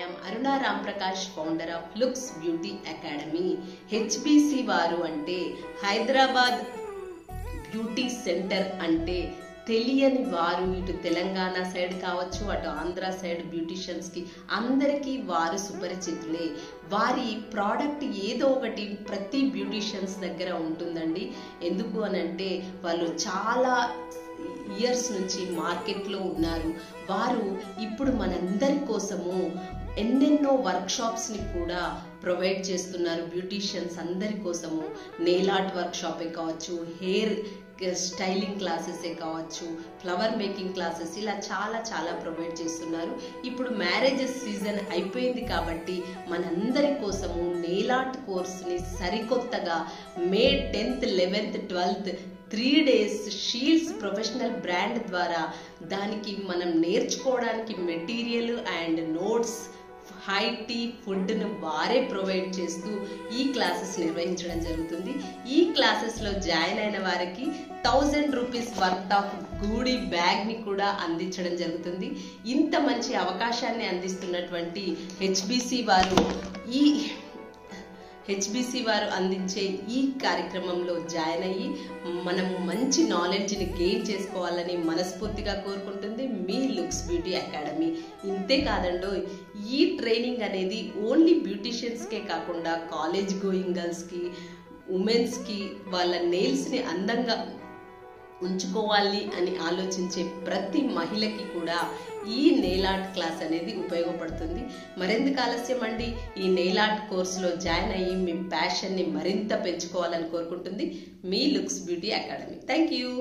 am Aruna Ramprakash, founder of Lux Beauty Academy. HBC వారు అంటే Hyderabad beauty centre అంటే తెలియని వారు ఇటు తెలంగాణ సైడ్ కావచ్చు అటు ఆంధ్ర సైడ్ బ్యూటిషియన్స్కి అందరికీ వారు సుపరిచితులే. వారి ప్రోడక్ట్ ఏదో ఒకటి ప్రతి బ్యూటిషియన్స్ దగ్గర ఉంటుందండి. ఎందుకు అనంటే వాళ్ళు చాలా ఇయర్స్ నుంచి మార్కెట్లో ఉన్నారు. వారు ఇప్పుడు మనందరి కోసము ఎన్నెన్నో వర్క్షాప్స్ని కూడా ప్రొవైడ్ చేస్తున్నారు. బ్యూటిషియన్స్ అందరి కోసము నెయిల్ ఆర్ట్ వర్క్షాపే కావచ్చు, హెయిర్ స్టైలింగ్ క్లాసెసే కావచ్చు, ఫ్లవర్ మేకింగ్ క్లాసెస్, ఇలా చాలా ప్రొవైడ్ చేస్తున్నారు. ఇప్పుడు మ్యారేజెస్ సీజన్ అయిపోయింది కాబట్టి మనందరి కోసము నెయిల్ ఆర్ట్ కోర్స్ని సరికొత్తగా May 10th, 11th, 12th 3 days shields professional brand ద్వారా దానికి మనం నేర్చుకోవడానికి material and notes, high tea, ఫుడ్ను వారే ప్రొవైడ్ చేస్తూ ఈ క్లాసెస్ నిర్వహించడం జరుగుతుంది. ఈ క్లాసెస్లో జాయిన్ అయిన వారికి 1000 రూపీస్ వర్త్ ఆఫ్ గూడీ బ్యాగ్ని కూడా అందించడం జరుగుతుంది. ఇంత మంచి అవకాశాన్ని అందిస్తున్నటువంటి హెచ్బిసి వారు అందించే ఈ కార్యక్రమంలో జాయిన్ అయ్యి మనము మంచి నాలెడ్జ్ని గెయిన్ చేసుకోవాలని మనస్ఫూర్తిగా కోరుకుంటుంది మీ లుక్స్ బ్యూటీ అకాడమీ. ఇంతే కాదండో, ఈ ట్రైనింగ్ అనేది ఓన్లీ బ్యూటిషియన్స్కే కాకుండా కాలేజ్ గోయింగ్ గర్ల్స్కి, ఉమెన్స్కి, వాళ్ళ నెయిల్స్ని అందంగా ఉంచుకోవాలి అని ఆలోచించే ప్రతి మహిళకి కూడా ఈ నెయిల్ ఆర్ట్ క్లాస్ అనేది ఉపయోగపడుతుంది. మరెందుకు ఆలస్యం అండి, ఈ నెయిల్ ఆర్ట్ కోర్సులో జాయిన్ అయ్యి మీ ప్యాషన్ని మరింత పెంచుకోవాలని కోరుకుంటుంది మీ looks beauty academy. Thank you.